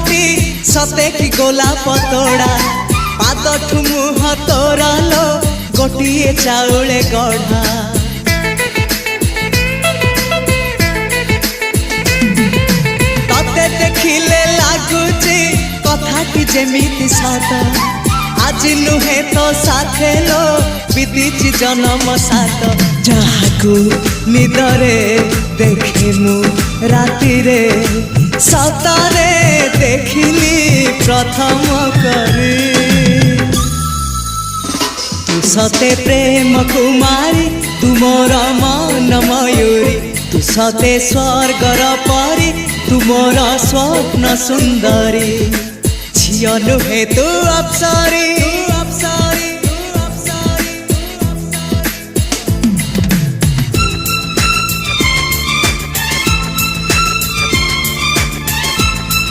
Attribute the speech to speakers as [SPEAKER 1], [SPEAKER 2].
[SPEAKER 1] मुहटी सते कि गोलाप तोड़ा पादठु मुह तोरा लो गोटिए चाउले गढ़ा तते देखिले लागुची कथाटी जेमिति सत आज नुहे तो साथे लो बीतीची जन्म सात जहाकू निदरे देखी मु राति रे सतरे देखिली प्रथम करी तू सते प्रेम कुमारी तू मोर मन मयूरी तू सते स्वर्गर परी तू मोर स्वप्न सुंदरी झियो नुहे तू अप्सरी।